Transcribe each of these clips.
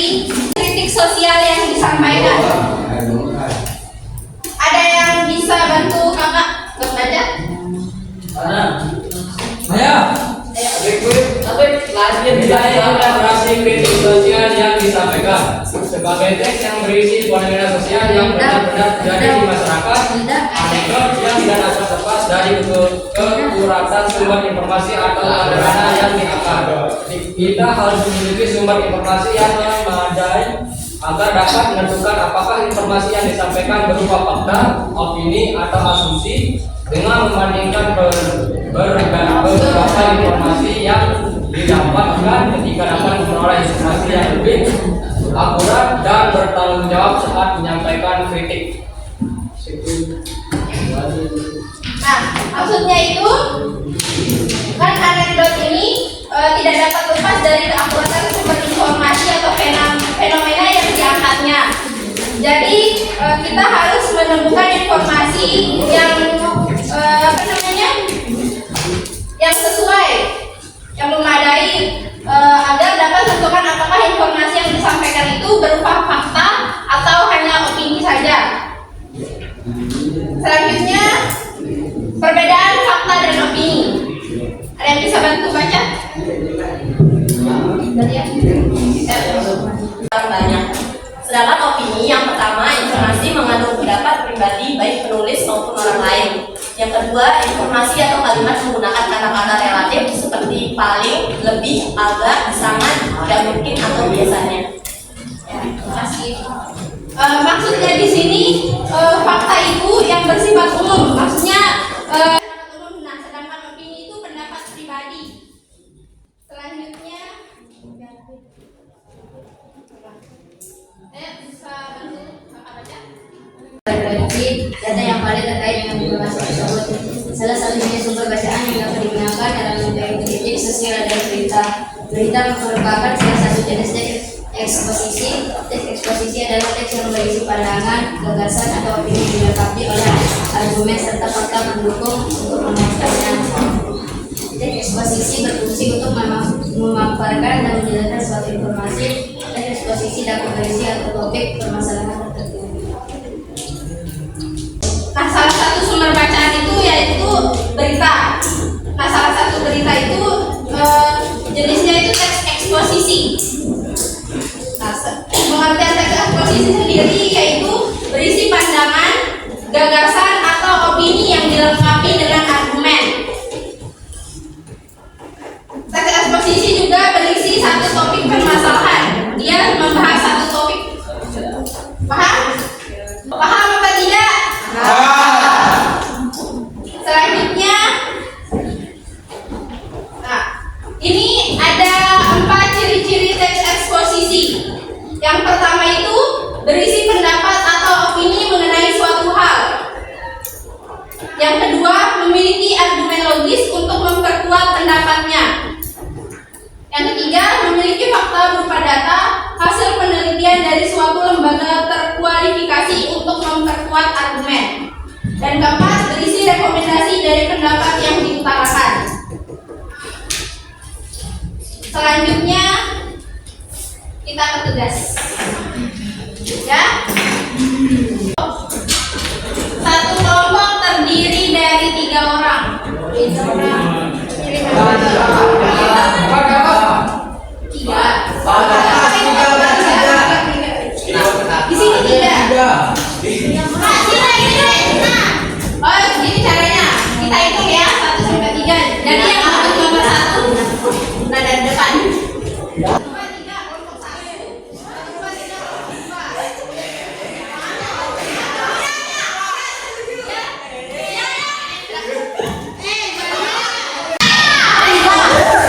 dari kritik sosial yang disampaikan. Ada yang bisa bantu kakak baca? Maya. Narasi kritik sosial yang disampaikan sebagai teks yang berisi fenomena sosial yang benar-benar terjadi di masyarakat, anekdot yang tidak dapat lepas dari kekuratan sumber informasi atau sederhana yang diangkat. Kita harus memiliki sumber informasi yang memadai agar dapat menentukan apakah informasi yang disampaikan berupa fakta, opini, atau asumsi dengan membandingkan beberapa informasi yang didapatkan ketika dapat memperoleh informasi yang lebih akurat dan bertanggung jawab saat menyampaikan kritik. Nah, maksudnya itu kan anekdot ini tidak dapat lepas dari keakuratan sumber informasi atau fenomena yang diangkatnya. Jadi kita harus menemukan informasi yang yang sesuai, yang memadai agar dapat menentukan apakah informasi yang disampaikan itu berupa fakta atau hanya opini saja. Selanjutnya, perbedaan fakta dan opini. Ada yang bisa bantu baca? Banyak. Sedangkan opini yang pertama, informasi mengandung pendapat pribadi baik penulis maupun orang lain. Yang kedua, informasi atau kalimat menggunakan kata-kata relatif seperti paling, lebih, agak, sangat, tidak mungkin atau biasanya. Ya, terima kasih. Maksudnya di sini fakta itu yang bersifat umum, maksudnya umum. Nah, sedangkan opini itu pendapat pribadi. Selanjutnya, bisa bantu kakak baca? Prediksi data yang valid terkait dengan informasi tersebut. Salah satunya sumber bacaan yang dapat digunakan dalam mengkritik sosial adalah berita. Berita merupakan salah satu jenis teks eksposisi. Teks eksposisi adalah teks yang berisi pandangan, gagasan, atau opini dilengkapi oleh argumen serta fakta mendukung untuk memuaskan. Teks eksposisi berfungsi untuk memaparkan dan menjelaskan suatu informasi. Teks eksposisi dapat berisi atau topik permasalahan tertentu. Nah, salah satu sumber bacaan itu yaitu berita. Nah, salah satu berita itu jenisnya itu teks eksposisi. Nah, pengertian teks eksposisi sendiri yaitu berisi pandangan, gagasan, atau opini yang dilengkapi dengan argumen. Teks eksposisi juga berisi satu topik permasalahan. Dia membahas satu topik. Paham? Paham apa tidak? Selanjutnya, nah, ini ada 4 ciri-ciri teks eksposisi. Yang pertama itu berisi pendapat atau opini mengenai suatu hal. Yang kedua, memiliki argumen logis untuk memperkuat pendapatnya. Yang ketiga, memiliki fakta berupa data hasil penelitian dari suatu lembaga terkualifikasi untuk memperkuat argumen. Dan keempat, berisi rekomendasi dari pendapat yang diutarakan. Selanjutnya, kita ke tugas. Ya. Satu kelompok terdiri dari 3 orang. Di sini tidak. Oh, gini caranya. Kita hitung ya 1 sampai 3. Jadi yang nomor 1 nah dari depan. 2, 3 kelompok 1. 2, 3 kelompok 2.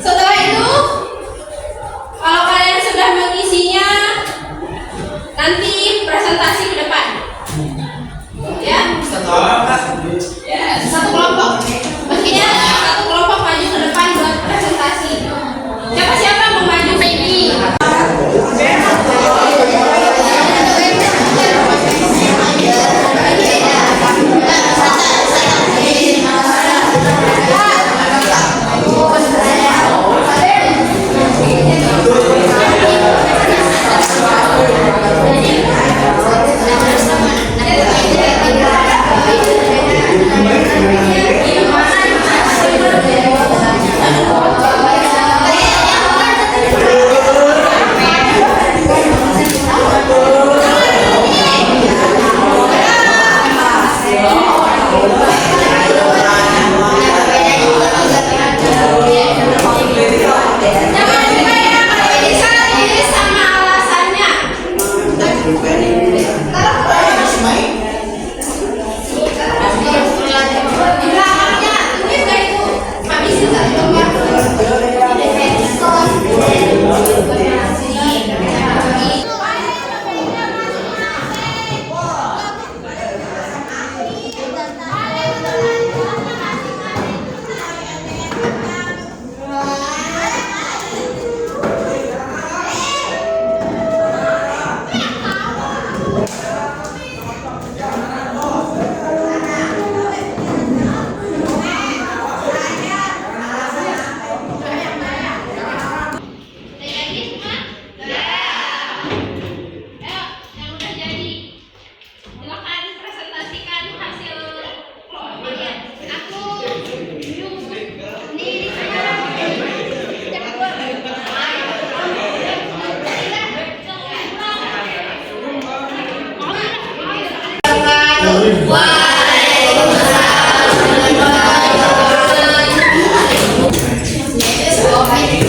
Setelah itu, kalau kalian sudah mengisinya, nanti presentasi ke depan. Ya, satu kelompok. Mestinya satu kelompok maju ke depan buat presentasi. Siapa mau maju ke ini?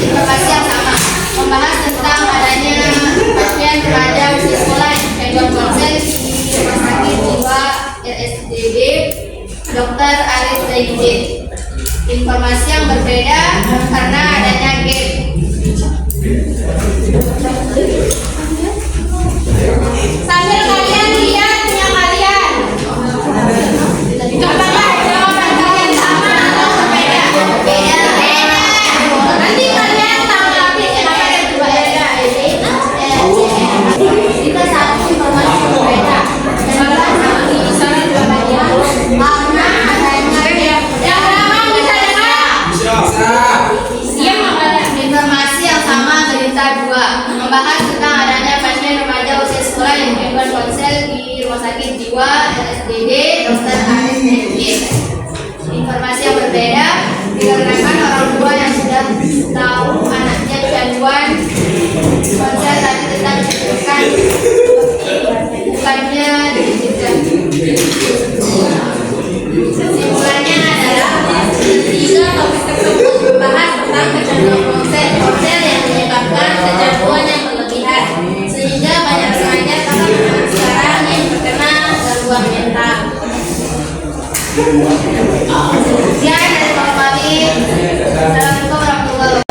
Informasi yang sama membahas tentang adanya pasien remaja usia sekolah yang pegang konsen di Rumah Sakit Jiwa RSDB Dr. Aris Zaidin. Informasi yang berbeda karena adanya gap. Sambil kalian lihat punya kalian. Coba jawaban kalian sama atau berbeda? Beda. Nanti kalian tanggapi kenapa yang berbeda. Kita satu informasi berbeda. Karena adanya Yang belakang bisa dengar? Diam kalian. informasi yang sama berita dua membahas tentang adanya pasien remaja usia sekolah yang membuat ponsel di Rumah Sakit Jiwa RSDB Dr. Aris Zaidin. Informasi yang berbeda dikarenakan orang tua yang sudah tahu anaknya kecanduan ponsel tapi tetap diberikan bukannya diizinkan. Kesimpulannya adalah tiga topik tersebut membahas tentang kecanduan ponsel yang menyebabkan kecanduan yang berlebihan sehingga banyak remaja anak sekarang yang terkena gangguan mental. Sekian dari Pak Mali. Assalamualaikum warahmatullahi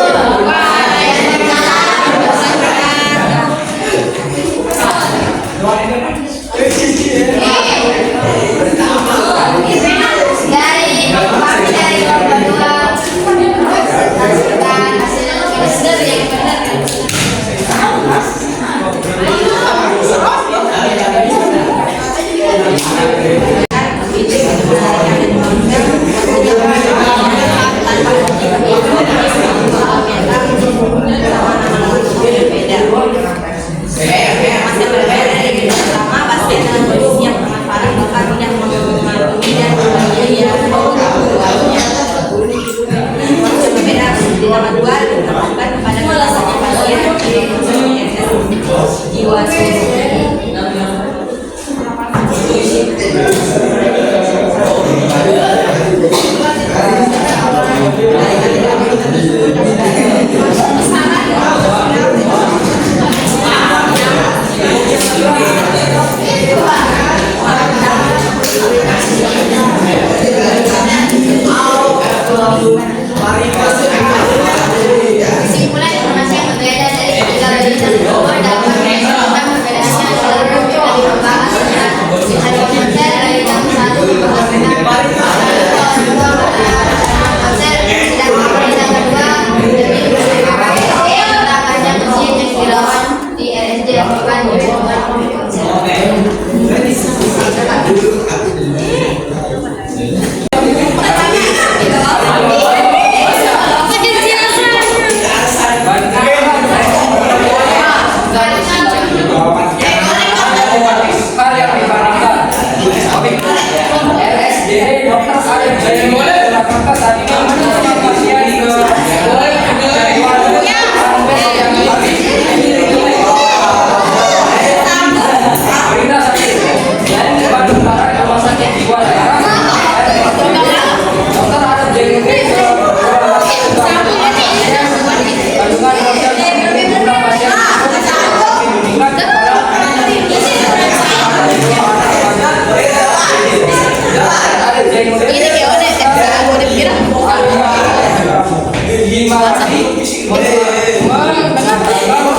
Mari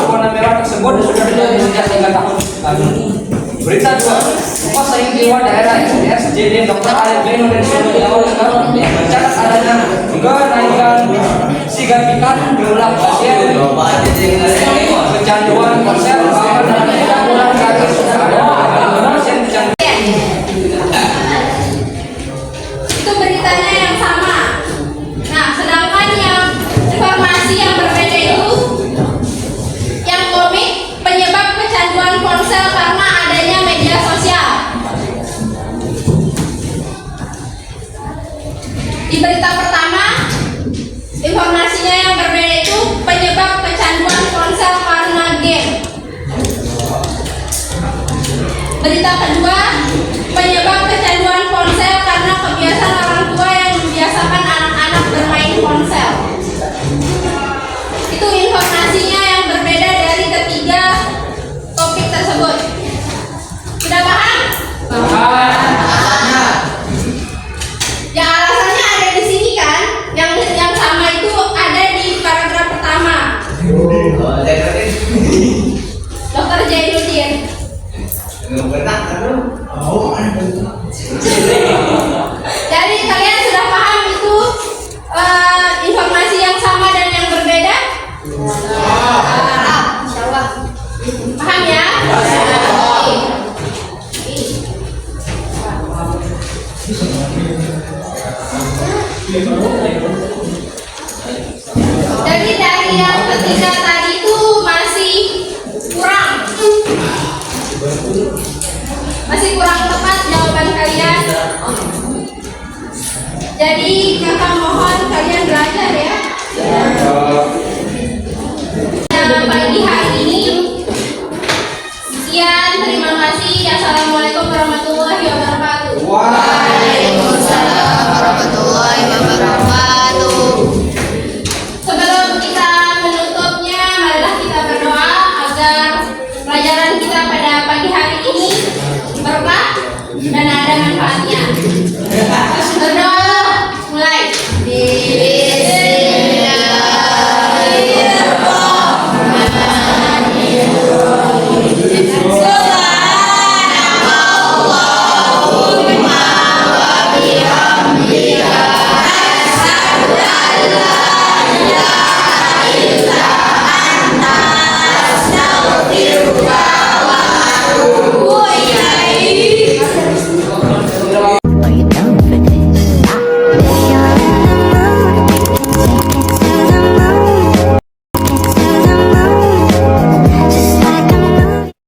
warna merah tersebut sudah terjadi sejak 3 tahun lalu. Berita 2, Rumah Sakit Jiwa Daerah RSJD Dr. Alif Leno dan Suliawati mencatat adanya kenaikan signifikan jumlah pasien kecanduan ponsel bahkan dalam 3 bulan terakhir sudah ada pasien kecanduan. Itu beritanya yang sama. Nah, sedangkan yang informasi yang berbeda itu yang komik penyebab kecanduan ponsel karena adanya media sosial. Di berita pertama, informasinya yang berbeda itu penyebab kecanduan ponsel karena game. Berita kedua, penyebab kecanduan ponsel karena kebiasaan orang tua yang membiasakan anak-anak bermain ponsel. Itu informasinya yang berbeda dari ketiga topik tersebut. Sudah paham? Ya, alasannya ada di sini kan? Yang sama itu ada di paragraf pertama. Dokter Jainuddin. Jadi kalian sudah paham itu informasi yang sama dan yang berbeda? Paham ya? Jadi dari yang ketiga tadi itu masih kurang tepat jawaban kalian. Jadi kakak mohon kalian belajar ya. Pagi hari ini sekian, terima kasih. Assalamualaikum warahmatullahi wabarakatuh. Waalaikumsalam warahmatullahi wabarakatuh. Sebelum kita menutupnya, marilah kita berdoa agar pelajaran kita pada pagi hari ini berkah dan ada manfaatnya. Berdoa, mulai. Bismillahirrahmanirrahim.